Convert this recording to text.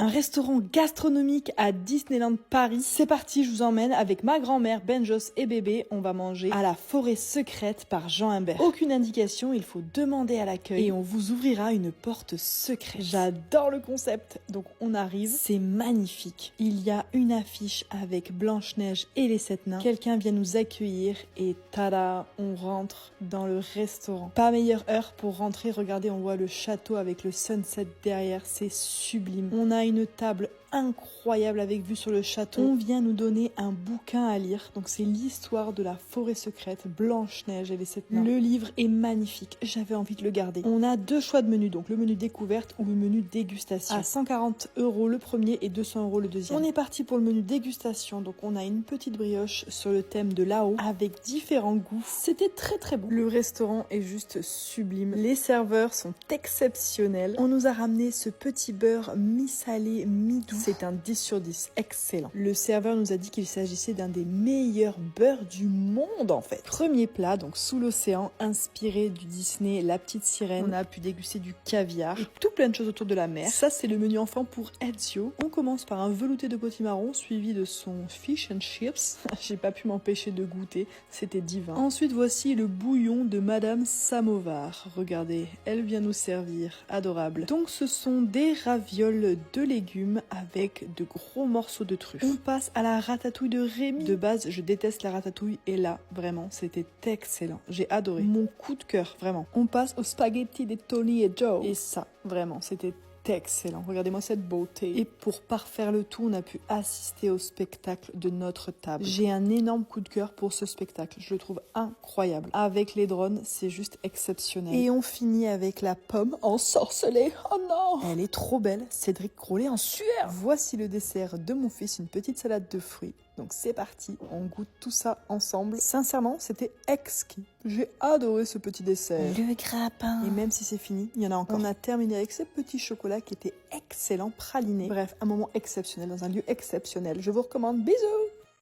Un restaurant gastronomique à Disneyland Paris. C'est parti, je vous emmène avec ma grand-mère, Benjos et bébé. On va manger à la forêt secrète par Jean Humbert. Aucune indication, il faut demander à l'accueil et on vous ouvrira une porte secrète. J'adore le concept. Donc on arrive, c'est magnifique. Il y a une affiche avec Blanche-Neige et les 7 nains. Quelqu'un vient nous accueillir et tada, on rentre dans le restaurant. Pas meilleure heure pour rentrer. Regardez, on voit le château avec le sunset derrière, c'est sublime. On a une table incroyable avec vue sur le château. On vient nous donner un bouquin à lire. Donc c'est l'histoire de la forêt secrète, Blanche-Neige et les 7 nains. Le livre est magnifique, j'avais envie de le garder. On a 2 choix de menu, donc le menu découverte ou le menu dégustation. À 140 € le premier et 200 € le deuxième. On est parti pour le menu dégustation, donc on a une petite brioche sur le thème de là-haut avec différents goûts. C'était très très bon. Le restaurant est juste sublime. Les serveurs sont exceptionnels. On nous a ramené ce petit beurre mi-salé, mi-doux. C'est un 10 sur 10, excellent. Le serveur nous a dit qu'il s'agissait d'un des meilleurs beurres du monde en fait. Premier plat, donc sous l'océan, inspiré du Disney La Petite Sirène. On a pu déguster du caviar et tout plein de choses autour de la mer. Ça c'est le menu enfant pour Ezio. On commence par un velouté de potimarron suivi de son fish and chips. J'ai pas pu m'empêcher de goûter, c'était divin. Ensuite voici le bouillon de Madame Samovar. Regardez, elle vient nous servir, adorable. Donc ce sont des ravioles de légumes avec de gros morceaux de truffes. On passe à la ratatouille de Rémi. De base, je déteste la ratatouille et là, vraiment, c'était excellent. J'ai adoré. Mon coup de cœur, vraiment. On passe aux spaghettis de Tony et Joe. Et ça, vraiment, c'était excellent. Regardez-moi cette beauté. Et pour parfaire le tout, on a pu assister au spectacle de notre table. J'ai un énorme coup de cœur pour ce spectacle. Je le trouve incroyable. Avec les drones, c'est juste exceptionnel. Et on finit avec la pomme ensorcelée. Oh non! Elle est trop belle. Cédric Grolet en sueur. Voici le dessert de mon fils, une petite salade de fruits. Donc c'est parti, on goûte tout ça ensemble. Sincèrement, c'était exquis. J'ai adoré ce petit dessert. Le grappin. Et même si c'est fini, il y en a encore. On a terminé avec ces petits chocolats qui étaient excellents, pralinés. Bref, un moment exceptionnel dans un lieu exceptionnel. Je vous recommande. Bisous!